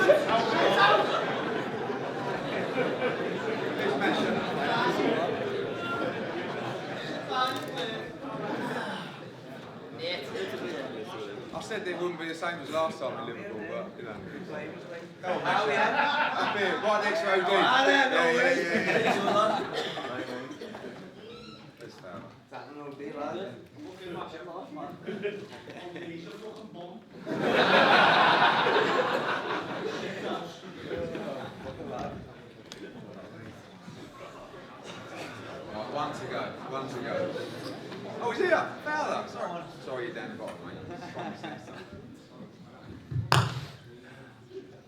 I said it wouldn't be the same as last time in Liverpool, but you know. Come on, How mate. Up here, right next to OD. Let's foul. Right, one to go. Oh, he's here! Fowler! Sorry, you're down the bottom, mate. Promise next time.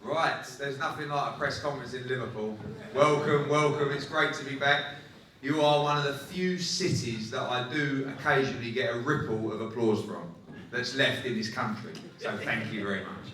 Right, there's nothing like a press conference in Liverpool. Welcome, it's great to be back. You are one of the few cities that I do occasionally get a ripple of applause from that's left in this country. So thank you very much.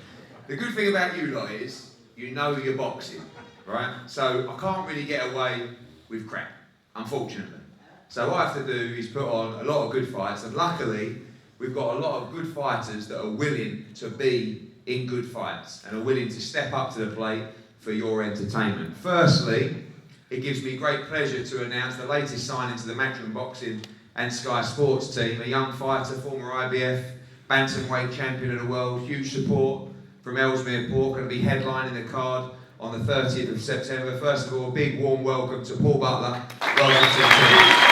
The good thing about you lot is, you know your boxing, right? So I can't really get away with crap, unfortunately. So what I have to do is put on a lot of good fights, and luckily, we've got a lot of good fighters that are willing to be in good fights and are willing to step up to the plate for your entertainment. Firstly, it gives me great pleasure to announce the latest signing to the Matchroom Boxing and Sky Sports team, a young fighter, former IBF, bantamweight champion of the world, huge support from Ellesmere Port, going to be headlining the card on the 30th of September. First of all, a big warm welcome to Paul Butler. Welcome to the team.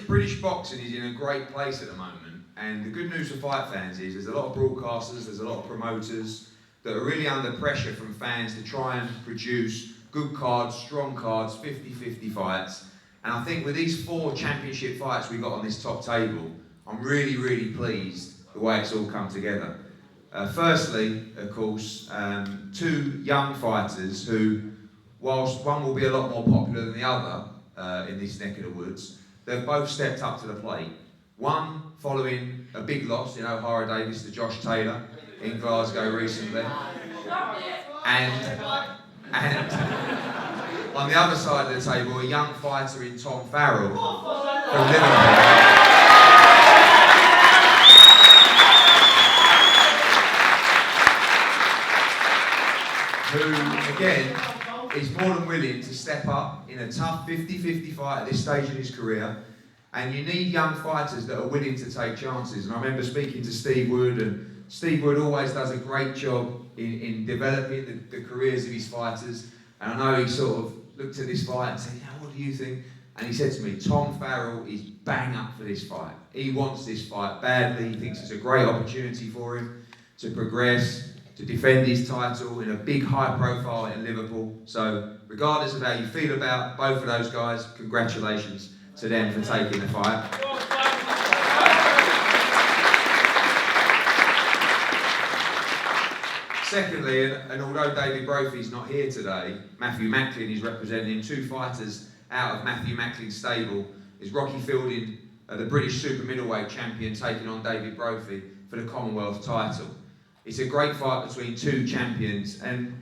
British boxing is in a great place at the moment, and the good news for fight fans is there's a lot of broadcasters, there's a lot of promoters that are really under pressure from fans to try and produce good cards, strong cards, 50-50 fights. And I think with these 4 championship fights we got on this top table, I'm really pleased the way it's all come together. Firstly, of course, 2 young fighters who, whilst one will be a lot more popular than the other in this neck of the woods, they've both stepped up to the plate. One following a big loss in O'Hara Davis to Josh Taylor in Glasgow recently. And on the other side of the table, a young fighter in Tom Farrell from Liverpool. Who, again, is more than willing to step up in a tough 50-50 fight at this stage in his career. And you need young fighters that are willing to take chances. And I remember speaking to Steve Wood, and Steve Wood always does a great job in developing the careers of his fighters. And I know he sort of looked at this fight and said, what do you think? And he said to me, Tom Farrell is bang up for this fight. He wants this fight badly. He thinks it's a great opportunity for him to progress, to defend his title in a big high profile in Liverpool. So regardless of how you feel about both of those guys, congratulations to them for taking the fight. Secondly, and although David Brophy's not here today, Matthew Macklin is representing 2 fighters out of Matthew Macklin's stable. Is Rocky Fielding, the British super middleweight champion, taking on David Brophy for the Commonwealth title. It's a great fight between 2 champions, and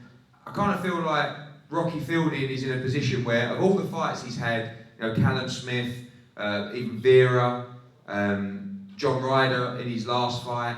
I kind of feel like Rocky Fielding is in a position where, of all the fights he's had, you know, Callum Smith, even Vera, John Ryder in his last fight,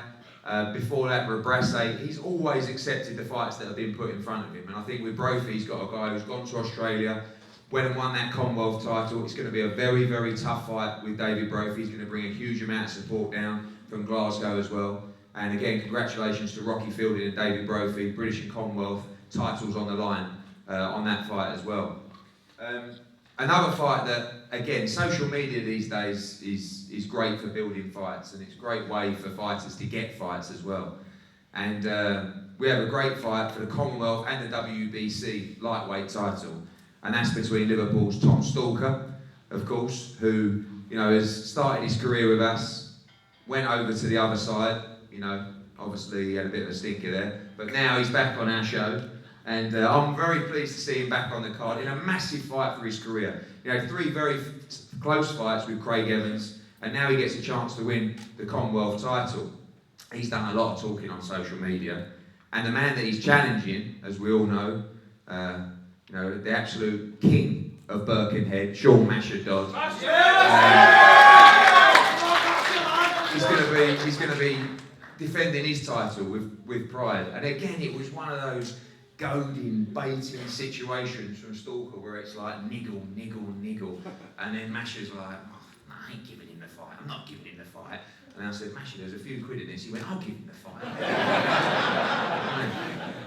before that Rebrasse, he's always accepted the fights that have been put in front of him. And I think with Brophy, he's got a guy who's gone to Australia, went and won that Commonwealth title. It's going to be a very tough fight with David Brophy. He's going to bring a huge amount of support down from Glasgow as well. And again, congratulations to Rocky Fielding and David Brophy, British and Commonwealth titles on the line on that fight as well. Another fight that, again, social media these days is great for building fights, and it's a great way for fighters to get fights as well. And we have a great fight for the Commonwealth and the WBC lightweight title, and that's between Liverpool's Tom Stalker, of course, who, you know, has started his career with us, went over to the other side. You know, obviously he had a bit of a stinker there, but now he's back on our show, and I'm very pleased to see him back on the card in a massive fight for his career. You know, 3 very close fights with Craig Evans, and now he gets a chance to win the Commonwealth title. He's done a lot of talking on social media, and the man that he's challenging, as we all know, you know, the absolute king of Birkenhead, Sean Masher Dodd. He's going to be defending his title with pride. And again, it was one of those goading, baiting situations from Stalker where it's like niggle, niggle, niggle. And then Masher's like, oh, I ain't giving him the fight. I'm not giving him the fight. And I said, Masher, there's a few quid in this. He went, I'll give him the fight.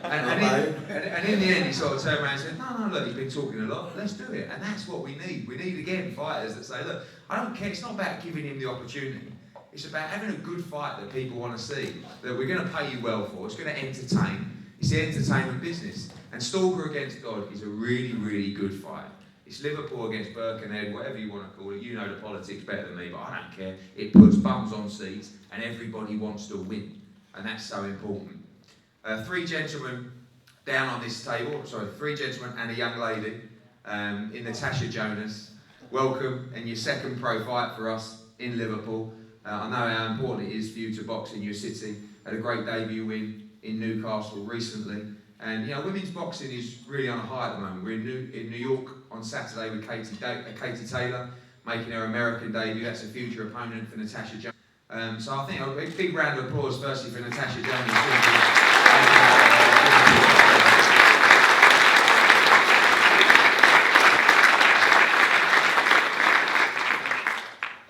and in the end, he sort of turned around and said, no, look, he's been talking a lot. Let's do it. And that's what we need. We need, again, fighters that say, look, I don't care. It's not about giving him the opportunity. It's about having a good fight that people want to see, that we're going to pay you well for. It's going to entertain. It's the entertainment business. And Stalker against Dodd is a really, really good fight. It's Liverpool against Birkenhead, whatever you want to call it. You know the politics better than me, but I don't care. It puts bums on seats, and everybody wants to win. And that's so important. Three gentlemen down on this table, three gentlemen and a young lady in Natasha Jonas. Welcome, and your second pro fight for us in Liverpool. I know how important it is for you to box in your city. Had a great debut win in Newcastle recently. And you know, women's boxing is really on a high at the moment. We're in New York on Saturday with Katie Taylor, making her American debut. That's a future opponent for Natasha Jonas. So I think a big round of applause firstly for Natasha Jonas.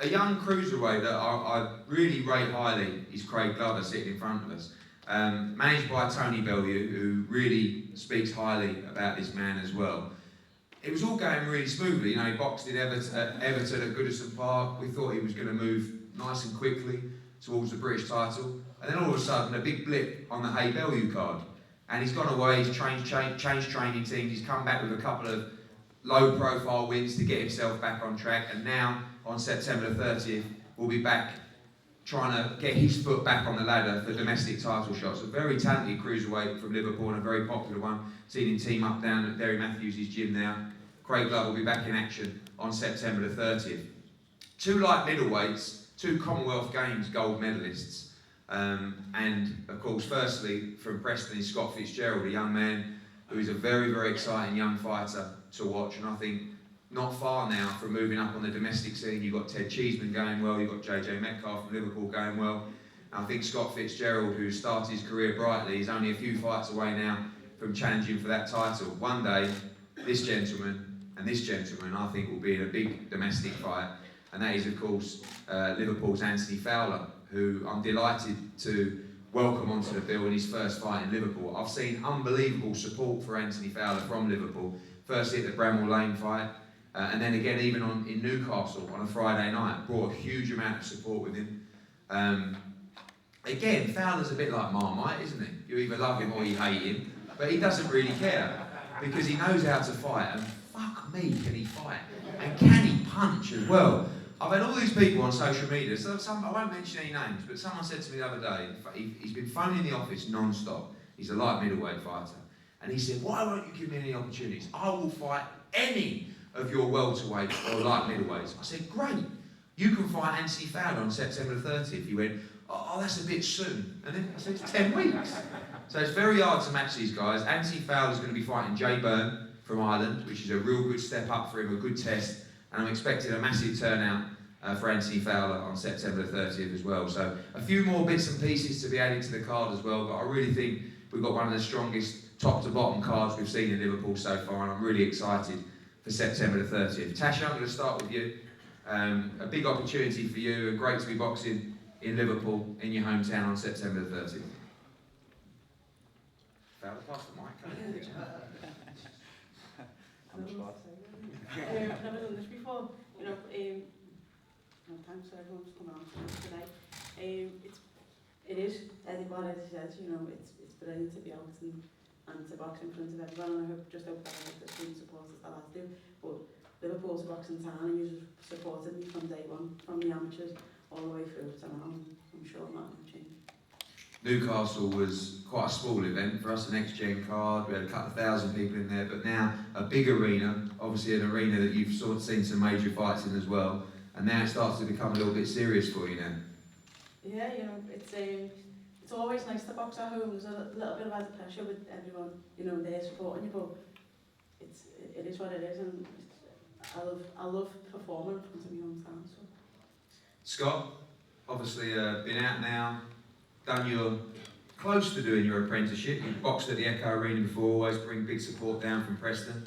A young cruiserweight that I really rate highly is Craig Glover, sitting in front of us. Managed by Tony Bellew, who really speaks highly about this man as well. It was all going really smoothly. You know, he boxed in Everton at Goodison Park. We thought he was going to move nice and quickly towards the British title. And then all of a sudden, a big blip on the Hay Bellew card. And he's gone away, he's changed training teams, he's come back with a couple of low-profile wins to get himself back on track. And now, on September the 30th, we'll be back trying to get his foot back on the ladder for domestic title shots. A very talented cruiserweight from Liverpool and a very popular one. Seen him team up down at Derry Matthews' gym now. Craig Glover will be back in action on September the 30th. Two light middleweights, two Commonwealth Games gold medalists. And of course, firstly, from Preston is Scott Fitzgerald, a young man who is a very, very exciting young fighter to watch. And I think not far now from moving up on the domestic scene. You've got Ted Cheeseman going well, you've got JJ Metcalf from Liverpool going well. And I think Scott Fitzgerald, who started his career brightly, is only a few fights away now from challenging for that title. One day, this gentleman and this gentleman, I think, will be in a big domestic fight. And that is, of course, Liverpool's Anthony Fowler, who I'm delighted to welcome onto the bill in his first fight in Liverpool. I've seen unbelievable support for Anthony Fowler from Liverpool. Firstly at the Bramall Lane fight, and then again even in Newcastle on a Friday night. Brought a huge amount of support with him. Again, Fowler's a bit like Marmite, isn't he? You either love him or you hate him, but he doesn't really care because he knows how to fight, and fuck me, can he fight? And can he punch as well? I've had all these people on social media, so I won't mention any names, but someone said to me the other day, he's been phoning the office non-stop. He's a light middleweight fighter. And he said, why won't you give me any opportunities? I will fight any of your welterweights or light middleweights. I said, great. You can fight Anthony Fowler on September 30th. He went, oh, that's a bit soon. And then I said, it's 10 weeks. So it's very hard to match these guys. Anthony Fowler's going to be fighting Jay Byrne from Ireland, which is a real good step up for him, a good test. And I'm expecting a massive turnout for Anthony Fowler on September 30th as well. So a few more bits and pieces to be added to the card as well, but I really think we've got one of the strongest top to bottom cards we've seen in Liverpool so far, and I'm really excited for September the 30th. Tasha, I'm going to start with you. A big opportunity for you, and great to be boxing in Liverpool, in your hometown on September the 30th. Fowler, pass the mic. I've never done this before, you know, thanks for everyone's coming on today. It is, Eddie Barr, as he says, you know, it's brilliant to be out and to box in front of everyone, and I hope the student supporters that I do, but Liverpool's a boxing town, and you've supported me from day one, from the amateurs all the way through, so I'm sure that will change. Newcastle was quite a small event for us, an next-gen card. We had a couple of thousand people in there, but now a big arena, obviously an arena that you've sort of seen some major fights in as well, and now it starts to become a little bit serious for you now. Yeah, you know, it's always nice to box at home. There's a little bit of added pressure with everyone, you know, there supporting you, but it is what it is, and I love performing in front of my hometown. So. Scott, obviously been out now, done your, close to doing your apprenticeship. You've boxed at the Echo Arena before, always bring big support down from Preston.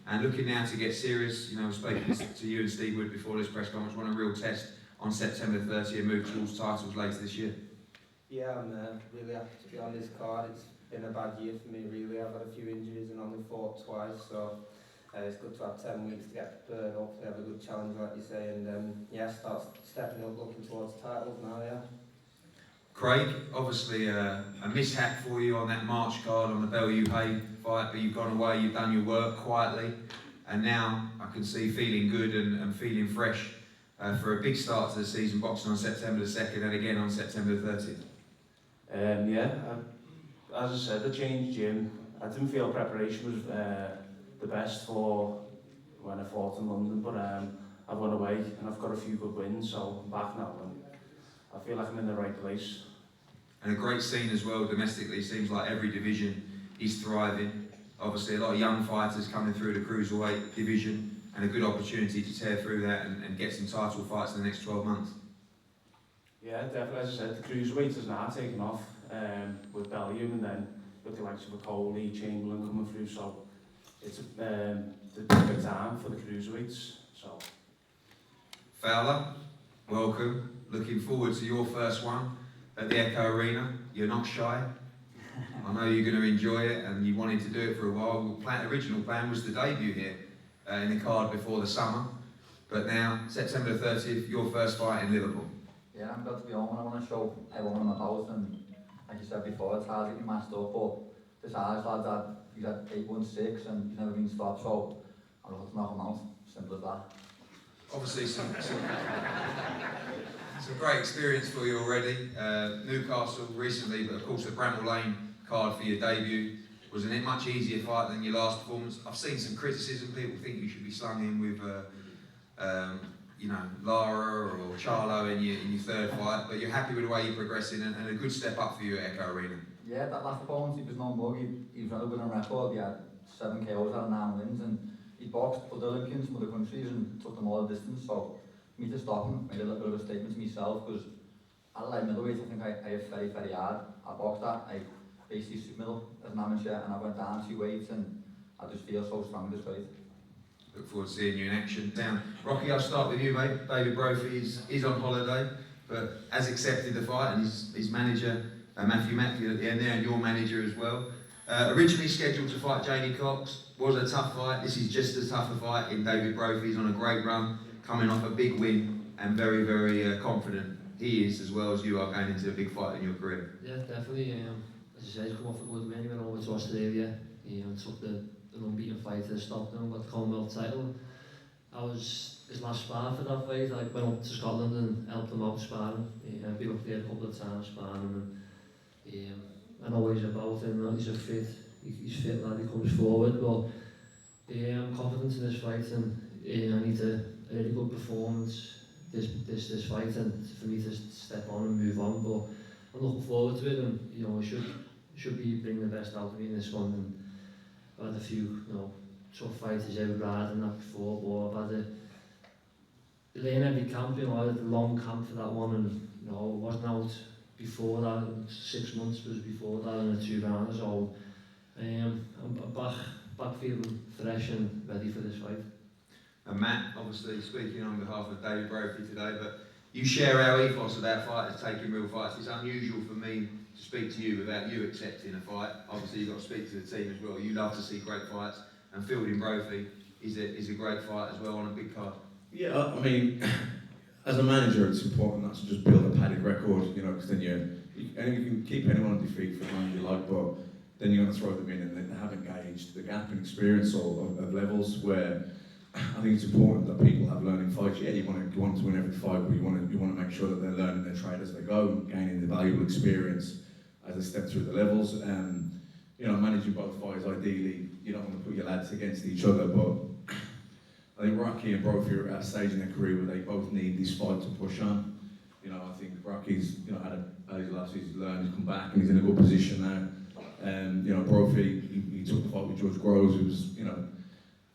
And looking now to get serious, you know, speaking to you and Steve Wood before this press conference, want a real test on September 30th and move towards titles later this year. Yeah, I'm really happy to be on this card. It's been a bad year for me, really. I've had a few injuries and only fought twice, so it's good to have 10 weeks to get prepared, hopefully have a good challenge, like you say, and yeah, start stepping up, looking towards titles now, yeah. Craig, obviously a mishap for you on that March card on the Bellew Hay fight, but you've gone away, you've done your work quietly, and now I can see feeling good and feeling fresh for a big start to the season, boxing on September the 2nd and again on September the 30th. As I said, I changed gym. I didn't feel preparation was the best for when I fought in London, but I've gone away and I've got a few good wins, so I'm back now and I feel like I'm in the right place. And a great scene as well domestically. Seems like every division is thriving. Obviously a lot of young fighters coming through the cruiserweight division and a good opportunity to tear through that and get some title fights in the next 12 months. Yeah, definitely. As I said, the cruiserweight has now taken off with Bellew, and then with the likes of Coley, Chamberlain coming through, so it's the perfect time for the cruiserweights. So, Fowler, welcome. Looking forward to your first one at the Echo Arena. You're not shy. I know you're going to enjoy it, and you wanted to do it for a while. The original plan was the debut here in the card before the summer, but now September the 30th, your first fight in Liverpool. Yeah, I'm glad to be on and I want to show everyone I'm about, and like you said before, it's hard to get matched up, but this Irish lad, he's had 8-1-6 and he's never been stopped, so I'm looking to knock him out, simple as that. Obviously some great experience for you already. Newcastle recently, but of course the Bramall Lane card for your debut was a much easier fight than your last performance. I've seen some criticism, people think you should be slung in with you know, Lara or Charlo in your third fight, but you're happy with the way you're progressing and a good step up for you at Echo Arena. Yeah, that last opponent, he was no mug, he was on a winning record, he had 7 KOs out of 9 wins, and he boxed other Olympians from other countries and took them all the distance, so for me to stop him made a little bit of a statement to myself, because at light middleweight I think I hit very, very hard. I boxed that, I basically super middle as an amateur, and I went down 2 weights, and I just feel so strong in this weight. Look forward to seeing you in action. Down. Rocky, I'll start with you, mate. David Brophy is on holiday, but has accepted the fight, and his manager, Matthew Macklin at the end there, and your manager as well. Originally scheduled to fight Jamie Cox, was a tough fight. This is just as tough a fight in David Brophy. He's on a great run, coming off a big win, and very, very confident he is, as well as you are going into a big fight in your career. Yeah, definitely. As you said, he's come off a good win. He went over to Australia, took the unbeaten fighter, stopped him, got the Commonwealth title. I was his last spar for that fight. I went up to Scotland and helped him out sparring. I've been up there a couple of times sparring, and I know what he's about, and he's a fit lad, he comes forward, but I'm confident in this fight, and I need a really good performance this fight, and for me to step on and move on, but I'm looking forward to it, and I should be bringing the best out of me in this one. And I've had a few, tough fighters out rather than that before, but I've had a lane every camp, I had a long camp for that one, and it wasn't out before that. 6 months was before that in the 2 rounds, so I'm back feeling fresh and ready for this fight. And Matt, obviously speaking on behalf of David Brophy today, but you share our ethos about fighters taking real fights. It's unusual for me to speak to you without you accepting a fight. Obviously you've got to speak to the team as well. You love to see great fights, and fielding Brophy is a great fight as well on a big card. Yeah, I mean, as a manager, it's important not to just build a padded record, because then you can keep anyone on defeat for as long as you like, but then you're going to throw them in and they haven't gauged the gap in experience of levels where I think it's important that people have learning fights. Yeah, you want to win every fight, but you want to make sure that they're learning their trade as they go, gaining the valuable experience as they step through the levels. Managing both fights, ideally, you don't want to put your lads against each other, but I think Rocky and Brophy are at a stage in their career where they both need this fight to push on. I think Rocky's, had his last season learned, he's come back and he's in a good position now. Brophy, he took the fight with George Groves, who was,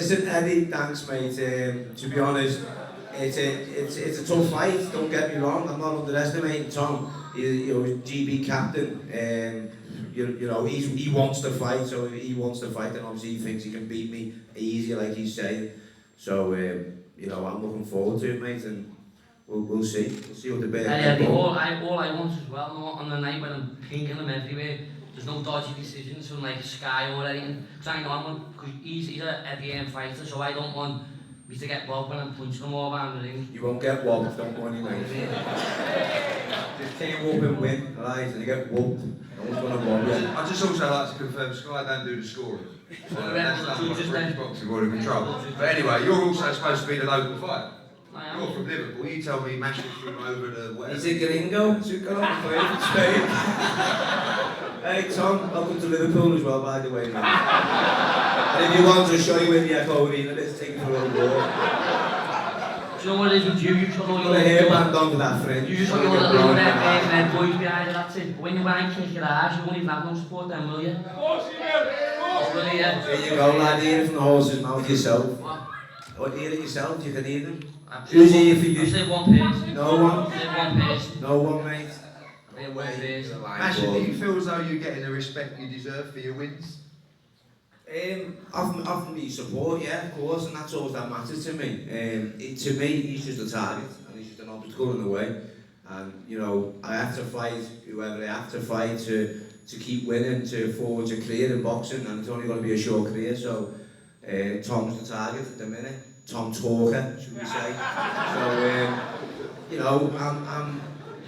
Listen, Eddie, thanks, mate. To be honest, it's a tough fight. Don't get me wrong. I'm not underestimating Tom. He's GB captain. You know, he wants to fight, so he wants to fight, and obviously he thinks he can beat me easy, like he's saying. So you know, I'm looking forward to it, mate, and we'll see. We'll see what the bear. All I want as well on the night when I'm pinking him everywhere. There's no dodgy decisions from like Sky or anything. Because I know he's a DM fighter, so I don't want me to get robbed when I'm punching him all around the ring. You won't get whopped, don't worry, mate. Just team up and win, alright, and you get whooped. No one's gonna whoop you. I just also like to confirm Sky don't do the scoring. So that's done by the British Boxing Board of Control. But anyway, you're also supposed to be the local fight. You're from Liverpool. You tell me Mash from over the whatever. He's a gringo. He's a gringo from Spain. Hey Tom, welcome to Liverpool as well, by the way, man. And if you want to show you in the Echo Arena, let's take you for a walk. Do you know what it is with you? You just got all Put a hairband on for that friend. You just got your little red boys behind you, that's it. When I kick your ass, you won't even have no support then, will you? Of course you will. There you go, lad, hear it from the horse's mouth yourself. What, hear it yourself, you can hear them. Who's here for you? I said one person. No one? I said one person. No one, mate. I said one person. Mash, do you feel as though you're getting the respect you deserve for your wins? Often me support, yeah, of course, and that's all that matters to me. To me, he's just a target, and he's just an obstacle in the way. And, you know, I have to fight whoever I have to fight to keep winning, to forge a career in boxing, and it's only going to be a short career, so Tom's the target at the minute. Tom Talker, should we say. So, you know,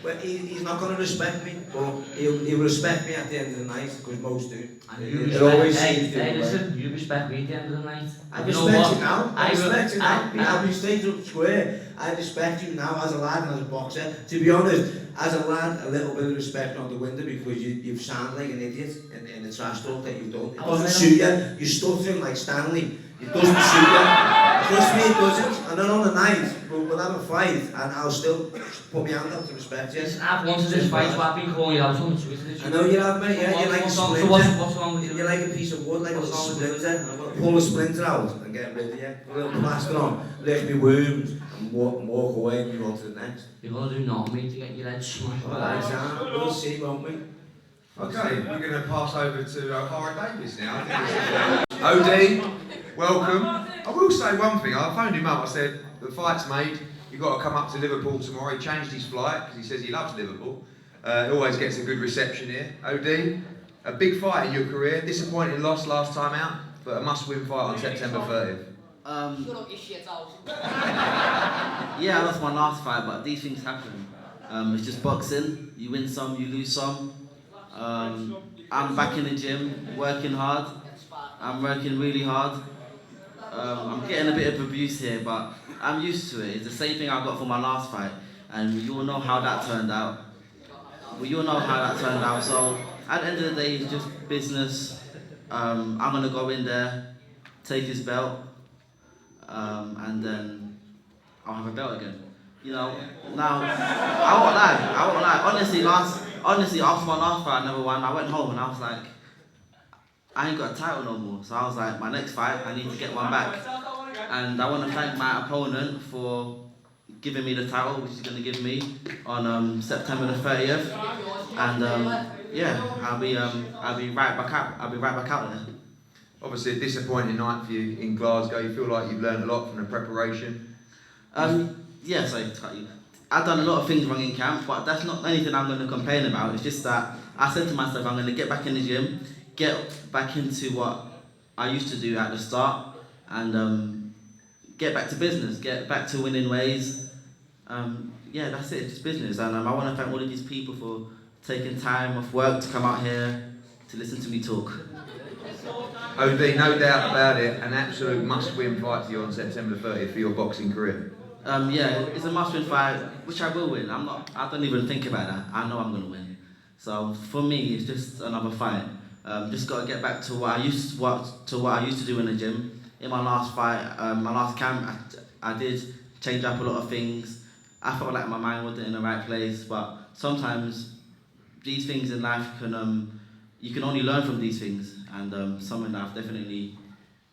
well, he's not going to respect me, but he'll respect me at the end of the night, because most do. And you listen, you respect me at the end of the night. I respect you now. I respect you now. I've been stayed up square. I respect you now as a lad and as a boxer. To be honest, as a lad, a little bit of respect on the window because you've sounded like an idiot in the trash talk that you've done. It doesn't suit you. You're stuttering like Stanley. It doesn't suit you. Trust me, it doesn't. And then on the night, we'll have a fight and I'll still put my hand up to respect you. Listen, I've wanted this fight, so I've been calling you out on Twitter. I know you have, mate. Yeah, you're like a splinter. What's wrong with you? You're like a piece of wood, like a little splinter. I'm going to pull a splinter out and get rid of you. Put a little plaster on, lick my wounds and walk away and move on to the next. You're going to do nothing, mate, to get your head smashed. Alright, Sam. We'll see, won't we? Okay, we're going to pass over to O'Hara Davies now. OD, welcome. I will say one thing, I phoned him up, I said, the fight's made, you've got to come up to Liverpool tomorrow. He changed his flight because he says he loves Liverpool. He always gets a good reception here. OD, a big fight in your career, disappointing loss last time out, but a must-win fight on September 30th. Yeah, I lost my last fight, but these things happen. It's just boxing. You win some, you lose some. I'm back in the gym, working hard. I'm working really hard. I'm getting a bit of abuse here, but I'm used to it. It's the same thing I got for my last fight, and you all know how that turned out. So at the end of the day, it's just business. I'm gonna go in there, take his belt, and then I'll have a belt again. You know, now, I won't lie. Honestly, after my last fight, I never won. I went home and I was like, I ain't got a title no more. So I was like, my next fight, I need to get one back. And I want to thank my opponent for giving me the title, which he's going to give me on September the 30th. And yeah, I'll be right back out there. Obviously a disappointing night for you in Glasgow. You feel like you've learned a lot from the preparation? Yes, I've done a lot of things wrong in camp, but that's not anything I'm going to complain about. It's just that I said to myself, I'm going to get back in the gym, get back into what I used to do at the start, and get back to business, get back to winning ways. Yeah, that's it, it's just business. And I want to thank all of these people for taking time off work to come out here to listen to me talk. OD, no doubt about it, an absolute must-win fight for you on September 30th for your boxing career. Yeah, it's a must-win fight, which I will win. I don't even think about that. I know I'm going to win. So for me, it's just another fight. Just got to get back to what I used to do in the gym. In my last fight, my last camp, I did change up a lot of things. I felt like my mind wasn't in the right place, but sometimes these things in life you can only learn from these things, and something that I've definitely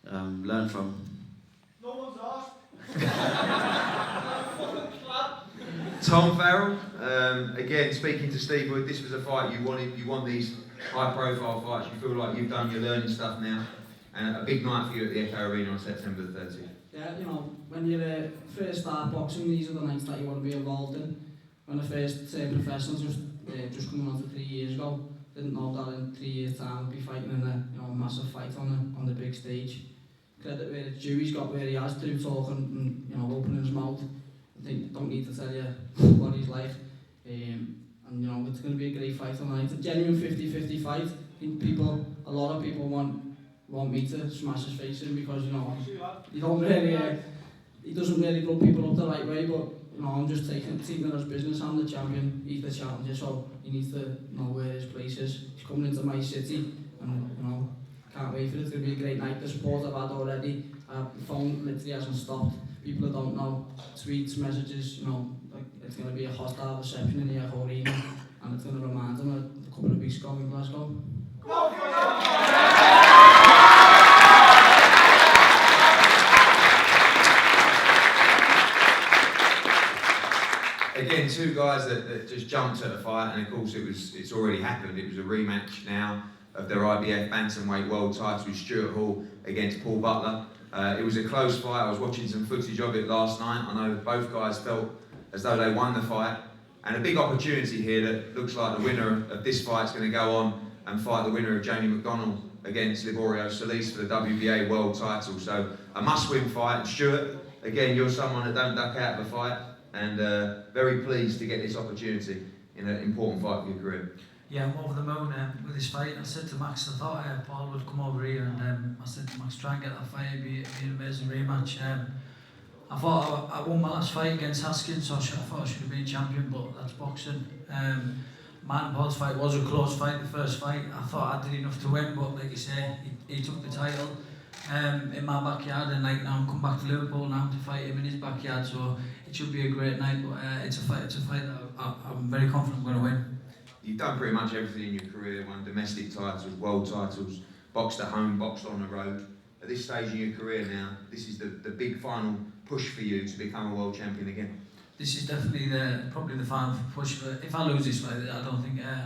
learned from. Tom Farrell, again, speaking to Steve Wood, this was a fight you wanted. You want these high-profile fights. You feel like you've done your learning stuff now, and a big night for you at the Echo Arena on September the 30th. Yeah, you know, when you first start boxing, these are the nights that you want to be involved in. When I first turned professional, just coming on to 3 years ago, didn't know that in 3 years' time I'd be fighting in a massive fight on the big stage. Credit where it's due, he's got where he has to, talking and opening his mouth. I think don't need to tell you what he's like. And it's going to be a great fight tonight. It's a genuine 50-50 fight. I think a lot of people want me to smash his face in because he doesn't really rub people up the right way, but I'm just taking it as business. I'm the champion, he's the challenger, so he needs to know where his place is. He's coming into my city, and can't wait for it. It's going to be a great night. The support I've had already, the phone literally hasn't stopped. People that don't know, tweets, messages, it's going to be a hostile reception in the Echo Arena, and it's going to remind them of a couple of weeks ago in Glasgow. Again, two guys that just jumped at the fight, and of course it's already happened. It was a rematch now of their IBF bantamweight world title, Stuart Hall against Paul Butler. It was a close fight. I was watching some footage of it last night. I know both guys felt as though they won the fight, and a big opportunity here that looks like the winner of this fight is going to go on and fight the winner of Jamie McDonnell against Liborio Solis for the WBA world title. So a must-win fight. And Stuart, again, you're someone that don't duck out of a fight, and very pleased to get this opportunity in an important fight for your career. Yeah, I'm over the moon with this fight. I said to Max, I thought Paul would come over here, and I said to Max, try and get that fight, it'd be an amazing rematch. I thought I won my last fight against Haskins, so I thought I should have been champion, but that's boxing. Matt and Paul's fight was a close fight, the first fight. I thought I did enough to win, but like you say, he took the title in my backyard, and now I'm come back to Liverpool now to fight him in his backyard, so it should be a great night, but it's a fight that I'm very confident I'm going to win. You've done pretty much everything in your career, won domestic titles, world titles, boxed at home, boxed on the road. At this stage in your career now, this is the big final push for you to become a world champion again. This is definitely probably the final push. If I lose this fight, I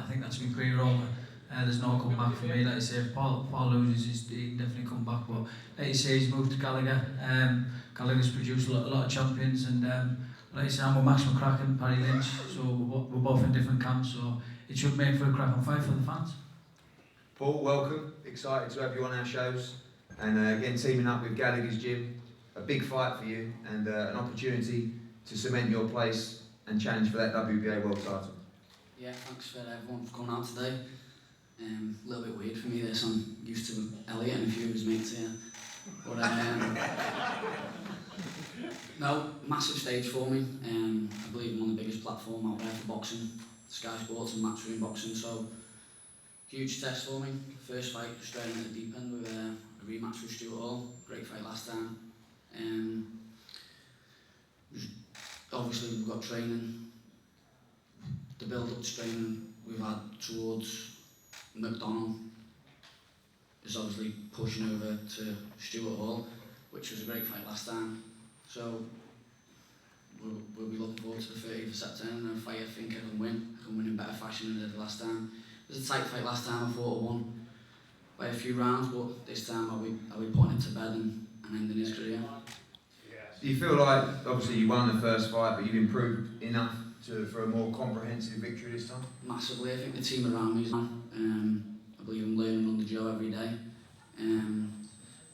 think that's my career over. There's no comeback for me. Like I say, if Paul loses, he can definitely come back. But like you say, he's moved to Gallagher. Gallagher's produced a lot of champions, and like I say, I'm with Max McCracken, Paddy Lynch, so we're both in different camps. So it should make for a cracking fight for the fans. Paul, welcome. Excited to have you on our shows. And again, teaming up with Gallagher's Gym, a big fight for you, and an opportunity to cement your place and challenge for that WBA world title. Yeah, thanks for everyone for coming out today. A little bit weird for me this, I'm used to Elliot and a few of his mates here. But no, massive stage for me. I believe I'm on the biggest platform out there for boxing, Sky Sports and Matchroom Boxing, so huge test for me. First fight, straight into the deep end with a rematch with Stuart Hall. Great fight last time. Obviously we've got training, the build-up to training we've had towards McDonnell is obviously pushing over to Stuart Hall, which was a great fight last time. So we'll be looking forward to the 30th of September, and a fight I think I can win in better fashion than I did last time. It was a tight fight last time, I thought I won by a few rounds, but this time I'll be putting it to bed and ending his career. Do you feel like, obviously you won the first fight, but you've improved enough for a more comprehensive victory this time? Massively. I think the team around me is on. I believe I'm learning under Joe every day.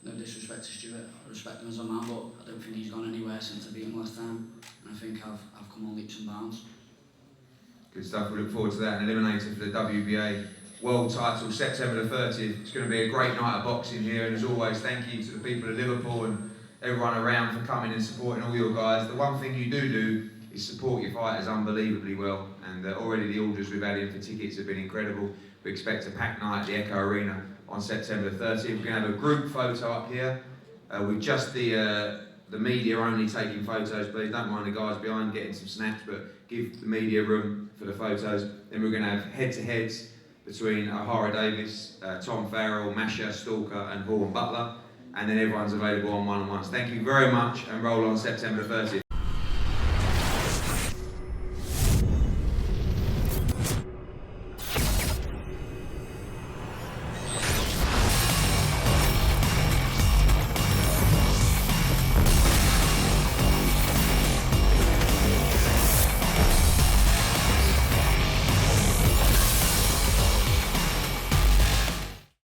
No disrespect to Stuart, I respect him as a man, but I don't think he's gone anywhere since I beat him last time. And I think I've come on leaps and bounds. Good stuff, we look forward to that. And eliminator for the WBA world title, September the 30th. It's going to be a great night of boxing here, and as always, thank you to the people of Liverpool and everyone around for coming and supporting all your guys. The one thing you do is support your fighters unbelievably well, and already the orders we've had in for tickets have been incredible. We expect a packed night at the Echo Arena on September the 30th. We're going to have a group photo up here with just the media only taking photos. Please don't mind the guys behind getting some snaps, but give the media room for the photos. Then we're going to have head-to-heads between O'Hara Davies, Tom Farrell, Masha, Stalker and Hall and Butler. and then everyone's available on one-on-ones. Thank you very much, and roll on September 30th.